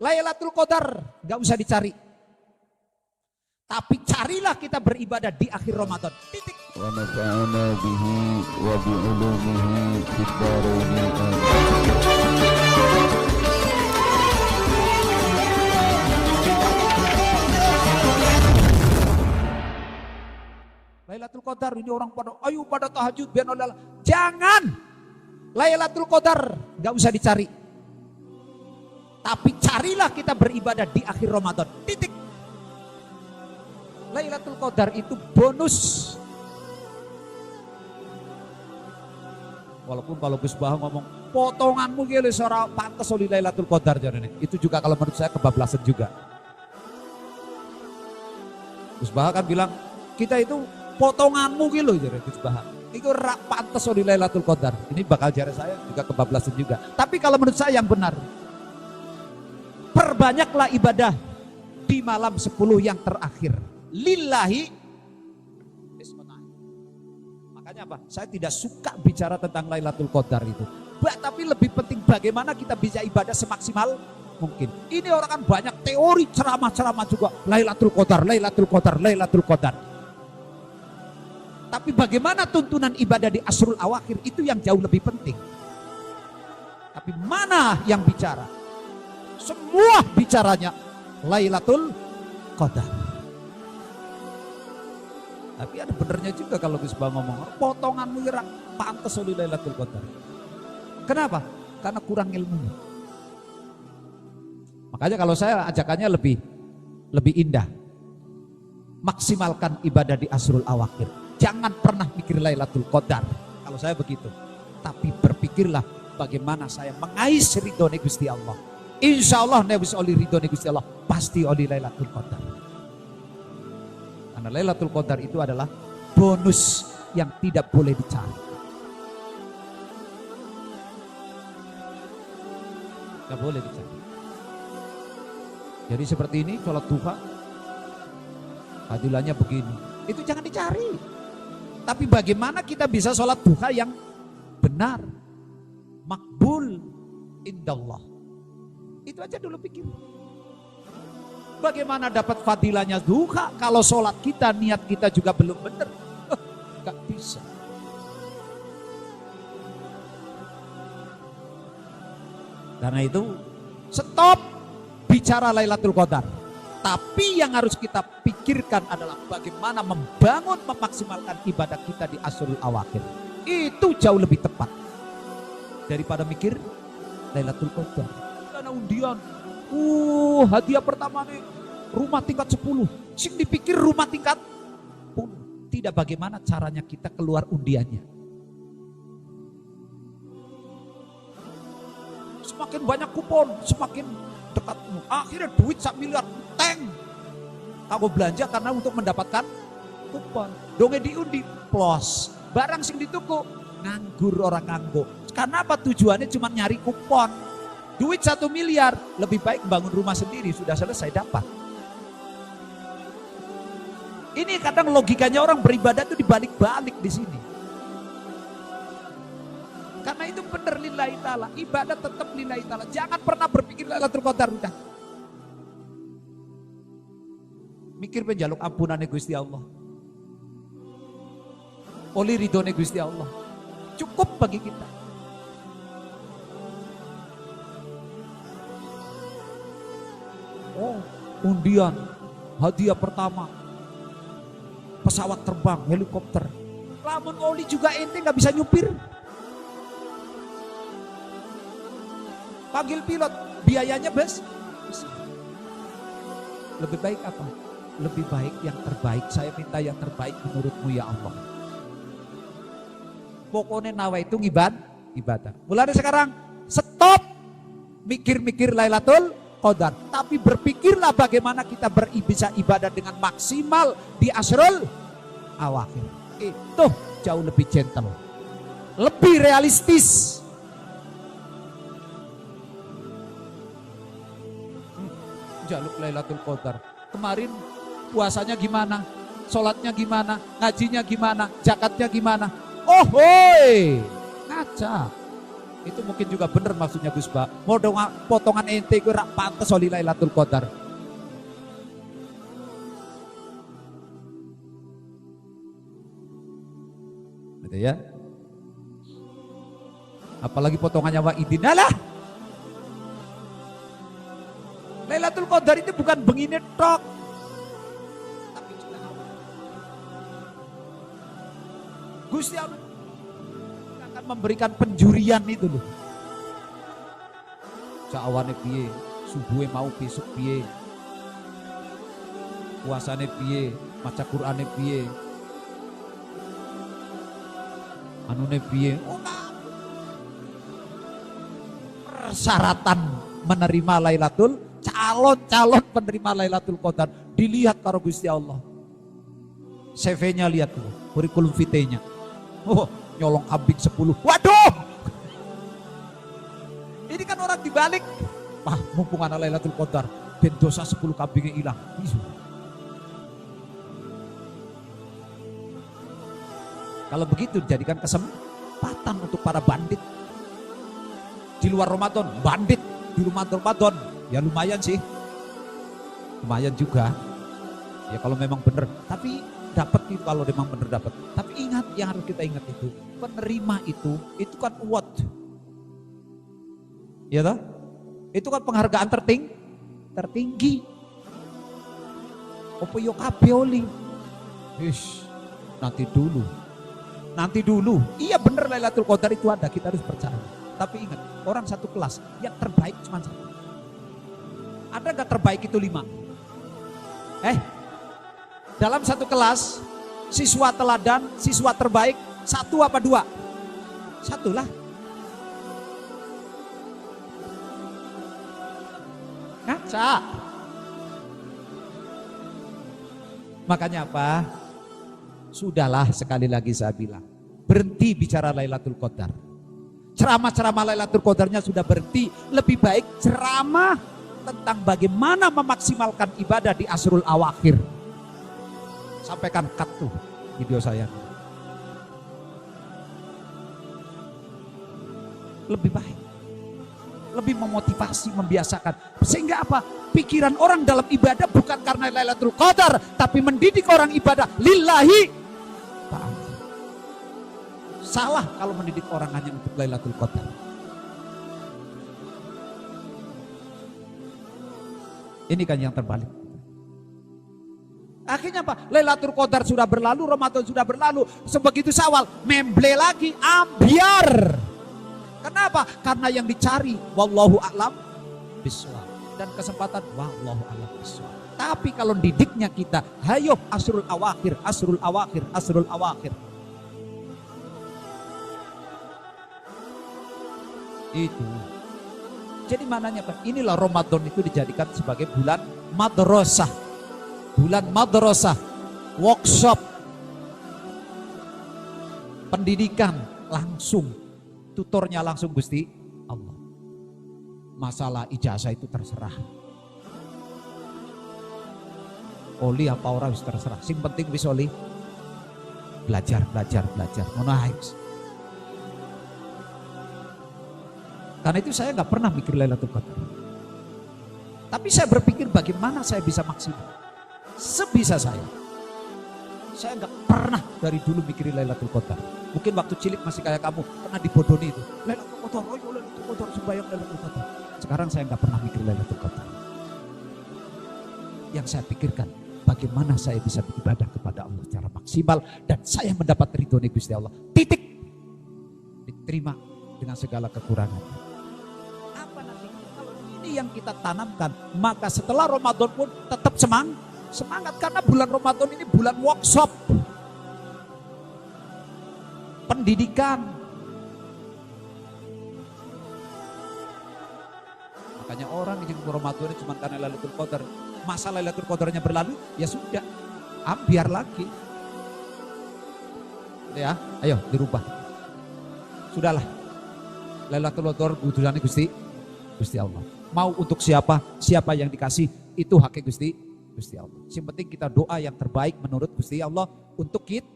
Lailatul Qadar nggak usah dicari. Tapi carilah kita beribadah di akhir Ramadan. Titik. Wa nafa'ana bihi wa bi'ulumihi fid dharain amin. Lailatul Qadar ini orang pada ayo pada tahajud biar Allah. Jangan. Lailatul Qadar nggak usah dicari. Tapi carilah kita beribadah di akhir Ramadan. Titik. Lailatul Qadar itu bonus. Walaupun kalau Gus Baha ngomong potonganmu gile seorang pantas oleh Lailatul Qadar jadinya. Itu juga kalau menurut saya kebablasan juga. Gus Baha kan bilang kita itu potonganmu gitu jadi Gus Baha. Itu rak pantas oleh Lailatul Qadar. Ini bakal jari saya juga kebablasan juga. Tapi kalau menurut saya yang benar, perbanyaklah ibadah di malam 10 yang terakhir. Lillahi. Makanya apa? Saya tidak suka bicara tentang Lailatul Qadar itu. Tapi lebih penting bagaimana kita bisa ibadah semaksimal mungkin. Ini orang kan banyak teori ceramah-ceramah juga. Lailatul Qadar, Lailatul Qadar, Lailatul Qadar. Tapi bagaimana tuntunan ibadah di Asrul Awakhir itu yang jauh lebih penting. Tapi mana yang bicara? Semua bicaranya Lailatul Qadar. Tapi ada benernya juga kalau Gus Bah ngomong potonganmu kira pantas oleh Lailatul Qadar. Kenapa? Karena kurang ilmunya. Makanya kalau saya ajakannya lebih indah. Maksimalkan ibadah di Asrul Awakhir. Jangan pernah mikir Lailatul Qadar. Kalau saya begitu. Tapi berpikirlah bagaimana saya mengais ridhone Gusti Allah. Insya Allah nebus oli ridhone Gusti Allah pasti oli Lailatul Qadar. Karena Lailatul Qadar itu adalah bonus yang tidak boleh dicari. Tidak boleh dicari. Jadi seperti ini sholat duha, fadilahnya begini. Itu jangan dicari. Tapi bagaimana kita bisa sholat duha yang benar, makbul indallah. Itu aja dulu pikir. Bagaimana dapat fadilahnya duha kalau sholat kita, niat kita juga belum benar? Gak bisa. Karena itu stop bicara Lailatul Qadar. Tapi yang harus kita pikirkan adalah bagaimana membangun, memaksimalkan ibadah kita di Asrul Awakhir. Itu jauh lebih tepat daripada mikir Lailatul Qadar. Karena undian, hadiah pertama nih rumah tingkat 10. Sing dipikir rumah tingkat 10. Tidak bagaimana caranya kita keluar undiannya. Semakin banyak kupon, semakin dekatmu. Akhirnya duit 1 miliar, teng. Kamu belanja karena untuk mendapatkan kupon. Donge diundi, plus. Barang sing dituku, nganggur orang nganggo. Karena apa tujuannya cuma nyari kupon. Duit 1 miliar, lebih baik bangun rumah sendiri, sudah selesai dapat. Ini kadang logikanya orang beribadah itu dibalik-balik di sini. Karena itu benar lillahi ta'ala, ibadah tetap lillahi ta'ala. Jangan pernah berpikir Lailatul Qadar udah. Mikir penjaluk ampunannya Gusti Allah. Oli ridhone Gusti Allah. Cukup bagi kita. Oh, undian, hadiah pertama, pesawat terbang, helikopter. Lamun oli juga ente nggak bisa nyupir. Panggil pilot, biayanya bes. Lebih baik apa? Lebih baik yang terbaik. Saya minta yang terbaik menurutmu ya Allah. Pokoknya nawa itu ibadah. Mulai sekarang stop mikir-mikir Lailatul Qadar. Tapi berpikirlah bagaimana kita bisa ibadah dengan maksimal di Asrul Awakhir. Itu jauh lebih gentle. Lebih realistis. Jaluk Lailatul Qadar. Kemarin puasanya gimana? Sholatnya gimana? Ngajinya gimana? Zakatnya gimana? Oh hoi, ngaca. Itu mungkin juga bener maksudnya Gus Ba. Mau dong potongan ente gue rak pantes oli Lailatul Qadar. Gitu ya. Apalagi potongannya wa idinalah. Lailatul Qadar itu bukan begini tok. Tapi juga Gusti Allah akan memberikan penjurian itu loh. Cawane piye, subuhe mau besok piye. Puasane piye, maca Qur'ane piye. Anune piye. Persyaratan menerima Lailatul, calon penerima Lailatul Qadar dilihat karo Gusti Allah. CV-nya lihat tuh, kurikulum vitae-nya. Oh, nyolong kambing 10. Waduh! Ini kan orang dibalik. Wah, mumpung anak Lailatul Qadar, ben dosa 10 kambingnya hilang. Kalau begitu jadikan kesempatan untuk para bandit. Di luar Ramadan, bandit. Di rumah Ramadan, ya lumayan sih. Lumayan juga. Ya kalau memang benar. Tapi dapat itu kalau memang benar dapat. Tapi ingat, yang harus kita ingat itu. Penerima itu kan award. Ya toh? Itu kan penghargaan tertinggi. Opo yo kabeh oli. Nanti dulu. Iya benar Lailatul Qadar itu ada, kita harus percaya. Tapi ingat, orang satu kelas yang terbaik cuma satu. Ada gak terbaik itu 5? Dalam satu kelas, siswa teladan, siswa terbaik, 1 apa 2? 1 lah. Ngaca. Makanya apa? Sudahlah, sekali lagi saya bilang, berhenti bicara Lailatul Qadar. Ceramah-ceramah Lailatul Qadarnya sudah berhenti. Lebih baik ceramah tentang bagaimana memaksimalkan ibadah di Asrul Awakhir. Sampaikan cut tuh video saya. Lebih baik. Lebih memotivasi, membiasakan. Sehingga apa? Pikiran orang dalam ibadah bukan karena Lailatul Qadar, tapi mendidik orang ibadah lillahi ta'ala. Salah kalau mendidik orang hanya untuk Lailatul Qadar. Ini kan yang terbalik. Akhirnya apa? Lailatul Qadar sudah berlalu, Ramadan sudah berlalu. Sebegitu Syawal, memble lagi, ambiar. Kenapa? Karena yang dicari wallahu a'lam bishawab, dan kesempatan wallahu a'lam bishawab. Tapi kalau didiknya kita, hayo Asrul Awakhir, Asrul Awakhir, Asrul Awakhir. Itu. Jadi mananya Pak? Inilah Ramadan itu dijadikan sebagai bulan madrasah. Bulan madrasah, workshop, pendidikan langsung, tutornya langsung Gusti Allah. Masalah ijazah itu terserah. Oli apa orang wis terserah. Sing penting wis oli belajar. Ngono ae. Karena itu saya nggak pernah mikir Lailatul Qadar. Tapi saya berpikir bagaimana saya bisa maksimal. Sebisa saya. Saya nggak pernah dari dulu mikirin Lailatul Qadar. Mungkin waktu cilik masih kayak kamu, pernah dibodohi itu. Lailatul Qadar, Lailatul Qadar, sembahyang Lailatul Qadar. Sekarang saya nggak pernah mikir Lailatul Qadar. Yang saya pikirkan, bagaimana saya bisa beribadah kepada Allah secara maksimal dan saya mendapat ridhonya Gusti Allah. Titik. Diterima dengan segala kekurangan. Yang kita tanamkan, maka setelah Ramadan pun tetap semangat karena bulan Ramadan ini bulan workshop, pendidikan. Makanya orang yang Ramadan ini cuma karena Lailatul Qadar, masa Lailatul Qadarnya berlalu, ya sudah, ambiar lagi. Ya, ayo dirubah. Sudahlah, Lailatul Qadar budulane Gusti Allah. Mau untuk siapa yang dikasih itu haknya Gusti Allah. Yang penting kita doa yang terbaik menurut Gusti Allah untuk kita.